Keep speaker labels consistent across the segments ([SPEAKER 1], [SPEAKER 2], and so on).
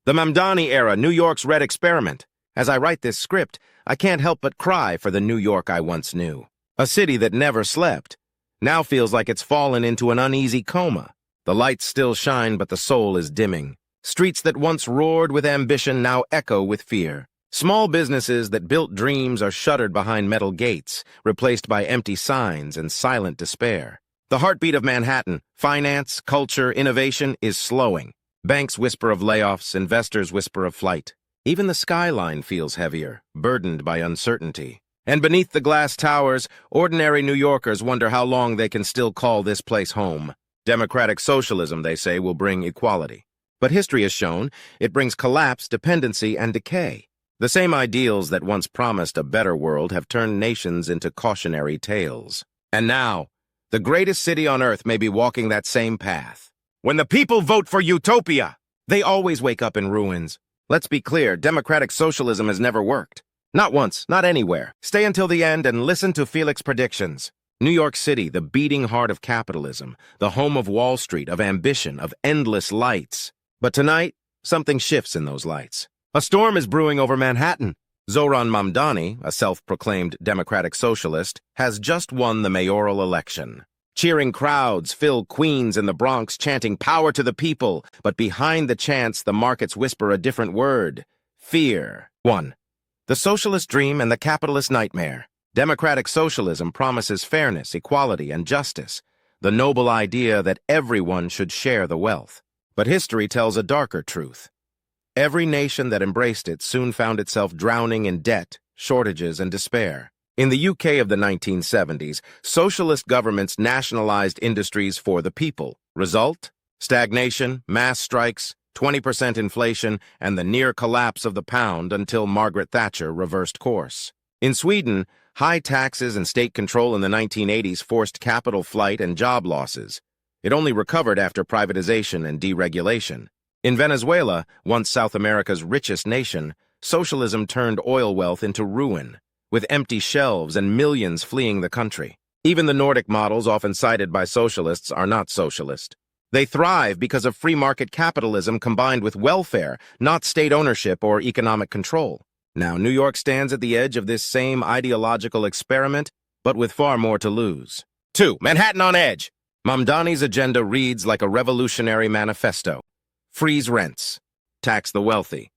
[SPEAKER 1] The Mamdani era, New York's red experiment. As I write this script, I can't help but cry for the New York I once knew. A city that never slept. Now feels like it's fallen into an uneasy coma. The lights still shine, but the soul is dimming. Streets that once roared with ambition now echo with fear. Small businesses that built dreams are shuttered behind metal gates, replaced by empty signs and silent despair. The heartbeat of Manhattan, finance, culture, innovation, is slowing. Banks whisper of layoffs, investors whisper of flight. Even the skyline feels heavier, burdened by uncertainty. And beneath the glass towers, ordinary New Yorkers wonder how long they can still call this place home. Democratic socialism, they say, will bring equality. But history has shown it brings collapse, dependency, and decay. The same ideals that once promised a better world have turned nations into cautionary tales. And now, the greatest city on earth may be walking that same path. When the people vote for utopia, they always wake up in ruins. Let's be clear, democratic socialism has never worked. Not once, not anywhere. Stay until the end and listen to Felix's predictions. New York City, the beating heart of capitalism, the home of Wall Street, of ambition, of endless lights. But tonight, something shifts in those lights. A storm is brewing over Manhattan. Zohran Mamdani, a self-proclaimed democratic socialist, has just won the mayoral election. Cheering crowds fill Queens and the Bronx chanting power to the people, but behind the chants the markets whisper a different word: fear. 1. The socialist dream and the capitalist nightmare. Democratic socialism promises fairness, equality, and justice, the noble idea that everyone should share the wealth. But history tells a darker truth. Every nation that embraced it soon found itself drowning in debt, shortages, and despair. In the UK of the 1970s, socialist governments nationalized industries for the people. Result? Stagnation, mass strikes, 20% inflation, and the near collapse of the pound until Margaret Thatcher reversed course. In Sweden, high taxes and state control in the 1980s forced capital flight and job losses. It only recovered after privatization and deregulation. In Venezuela, once South America's richest nation, socialism turned oil wealth into ruin, with empty shelves and millions fleeing the country. Even the Nordic models often cited by socialists are not socialist. They thrive because of free market capitalism combined with welfare, not state ownership or economic control. Now, New York stands at the edge of this same ideological experiment, but with far more to lose. 2. Manhattan on edge. Mamdani's agenda reads like a revolutionary manifesto. Freeze rents. Tax the wealthy.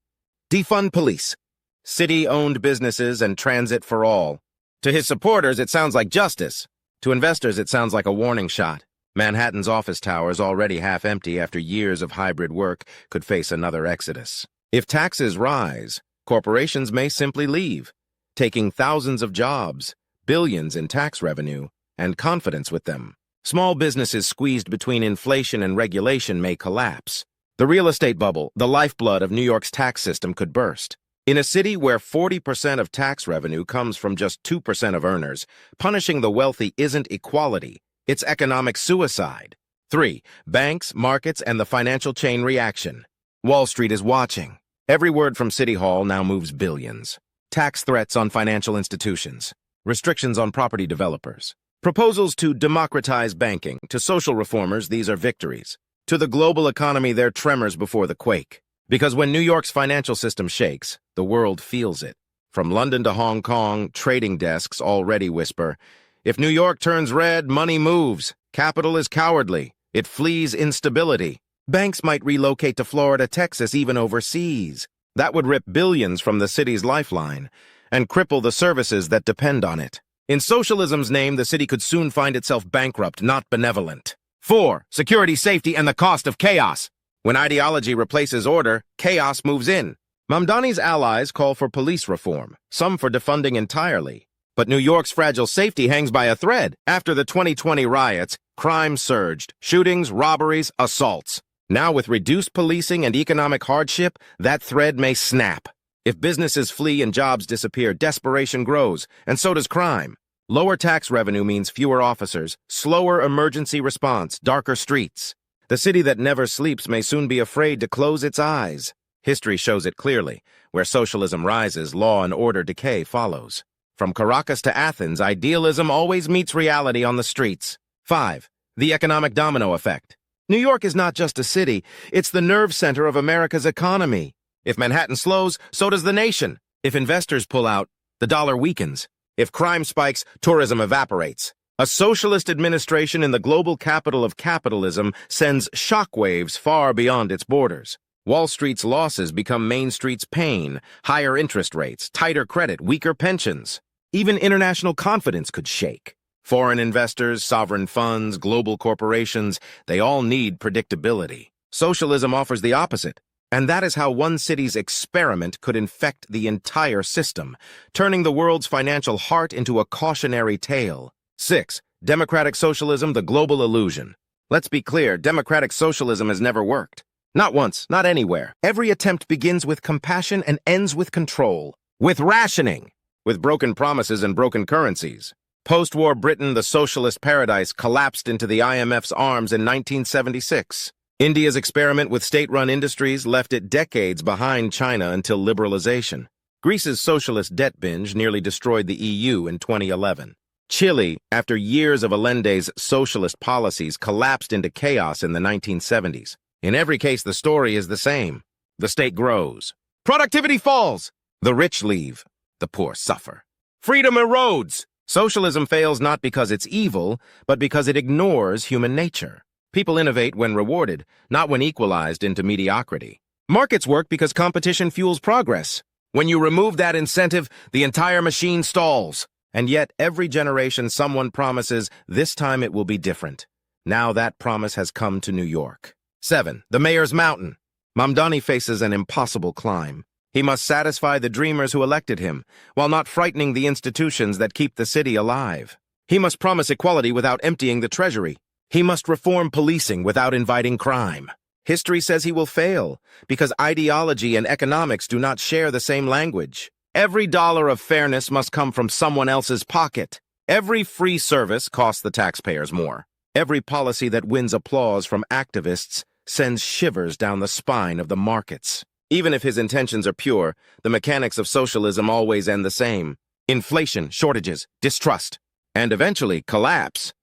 [SPEAKER 1] Defund police. City-owned businesses and transit for all. To his supporters, it sounds like justice. To investors, it sounds like a warning shot. Manhattan's office towers, already half empty after years of hybrid work, could face another exodus. If taxes rise, corporations may simply leave, taking thousands of jobs, billions in tax revenue, and confidence with them. Small businesses squeezed between inflation and regulation may collapse. The real estate bubble, the lifeblood of New York's tax system, could burst. In a city where 40% of tax revenue comes from just 2% of earners, punishing the wealthy isn't equality, it's economic suicide. 3. Banks, markets, and the financial chain reaction. Wall Street is watching. Every word from City Hall now moves billions. Tax threats on financial institutions. Restrictions on property developers. Proposals to democratize banking. To social reformers, these are victories. To the global economy, they're tremors before the quake. Because when New York's financial system shakes, the world feels it. From London to Hong Kong, trading desks already whisper, if New York turns red, money moves. Capital is cowardly. It flees instability. Banks might relocate to Florida, Texas, even overseas. That would rip billions from the city's lifeline and cripple the services that depend on it. In socialism's name, the city could soon find itself bankrupt, not benevolent. 4. Security, safety, and the cost of chaos. When ideology replaces order, chaos moves in. Mamdani's allies call for police reform, some for defunding entirely. But New York's fragile safety hangs by a thread. After the 2020 riots, crime surged. Shootings, robberies, assaults. Now, with reduced policing and economic hardship, that thread may snap. If businesses flee and jobs disappear, desperation grows, and so does crime. Lower tax revenue means fewer officers, slower emergency response, darker streets. The city that never sleeps may soon be afraid to close its eyes. History shows it clearly. Where socialism rises, law and order decay follows. From Caracas to Athens, idealism always meets reality on the streets. 5. The economic domino effect. New York is not just a city, it's the nerve center of America's economy. If Manhattan slows, so does the nation. If investors pull out, the dollar weakens. If crime spikes, tourism evaporates. A socialist administration in the global capital of capitalism sends shockwaves far beyond its borders. Wall Street's losses become Main Street's pain, higher interest rates, tighter credit, weaker pensions. Even international confidence could shake. Foreign investors, sovereign funds, global corporations, they all need predictability. Socialism offers the opposite. And that is how one city's experiment could infect the entire system, turning the world's financial heart into a cautionary tale. 6. Democratic socialism, the global illusion. Let's be clear, democratic socialism has never worked. Not once, not anywhere. Every attempt begins with compassion and ends with control. With rationing. With broken promises and broken currencies. Post-war Britain, the socialist paradise, collapsed into the IMF's arms in 1976. India's experiment with state-run industries left it decades behind China until liberalization. Greece's socialist debt binge nearly destroyed the EU in 2011. Chile, after years of Allende's socialist policies, collapsed into chaos in the 1970s. In every case, the story is the same. The state grows. Productivity falls. The rich leave. The poor suffer. Freedom erodes. Socialism fails not because it's evil, but because it ignores human nature. People innovate when rewarded, not when equalized into mediocrity. Markets work because competition fuels progress. When you remove that incentive, the entire machine stalls. And yet, every generation someone promises, this time it will be different. Now that promise has come to New York. 7. The Mayor's Mountain. Mamdani faces an impossible climb. He must satisfy the dreamers who elected him, while not frightening the institutions that keep the city alive. He must promise equality without emptying the treasury. He must reform policing without inviting crime. History says he will fail, because ideology and economics do not share the same language. Every dollar of fairness must come from someone else's pocket. Every free service costs the taxpayers more. Every policy that wins applause from activists sends shivers down the spine of the markets. Even if his intentions are pure, the mechanics of socialism always end the same. Inflation, shortages, distrust, and eventually collapse.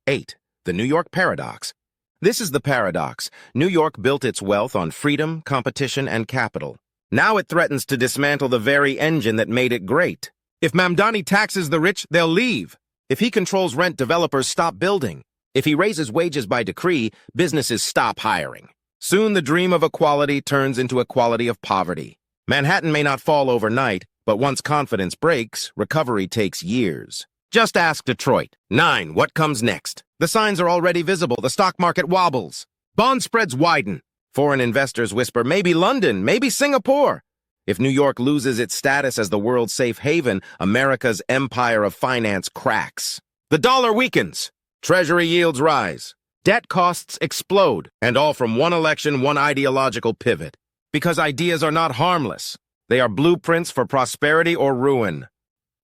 [SPEAKER 1] 8. The New York Paradox. This is the paradox. New York built its wealth on freedom, competition, and capital. Now it threatens to dismantle the very engine that made it great. If Mamdani taxes the rich, they'll leave. If he controls rent, developers stop building. If he raises wages by decree, businesses stop hiring. Soon the dream of equality turns into equality of poverty. Manhattan may not fall overnight, but once confidence breaks, recovery takes years. Just ask Detroit. 9. What comes next? The signs are already visible. The stock market wobbles. Bond spreads widen. Foreign investors whisper, maybe London, maybe Singapore. If New York loses its status as the world's safe haven, America's empire of finance cracks. The dollar weakens. Treasury yields rise. Debt costs explode, and all from one election, one ideological pivot. Because ideas are not harmless. They are blueprints for prosperity or ruin.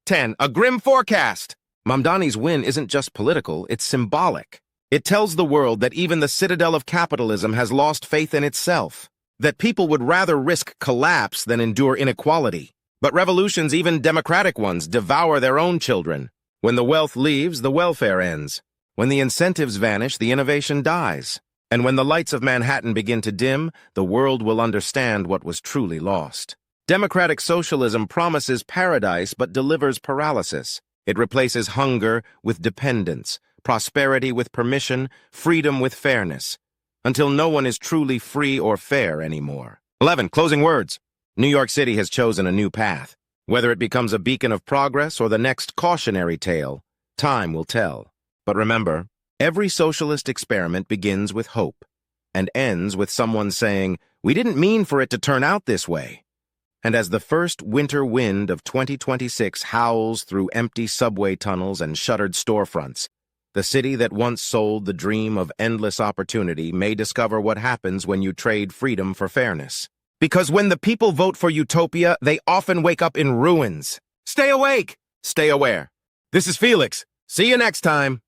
[SPEAKER 1] 10. A grim forecast. Mamdani's win isn't just political, it's symbolic. It tells the world that even the citadel of capitalism has lost faith in itself. That people would rather risk collapse than endure inequality. But revolutions, even democratic ones, devour their own children. When the wealth leaves, the welfare ends. When the incentives vanish, the innovation dies. And when the lights of Manhattan begin to dim, the world will understand what was truly lost. Democratic socialism promises paradise but delivers paralysis. It replaces hunger with dependence, prosperity with permission, freedom with fairness, until no one is truly free or fair anymore. 11. Closing words. New York City has chosen a new path. Whether it becomes a beacon of progress or the next cautionary tale, time will tell. But remember, every socialist experiment begins with hope and ends with someone saying, "We didn't mean for it to turn out this way." And as the first winter wind of 2026 howls through empty subway tunnels and shuttered storefronts, the city that once sold the dream of endless opportunity may discover what happens when you trade freedom for fairness. Because when the people vote for utopia, they often wake up in ruins. Stay awake! Stay aware. This is Felix. See you next time.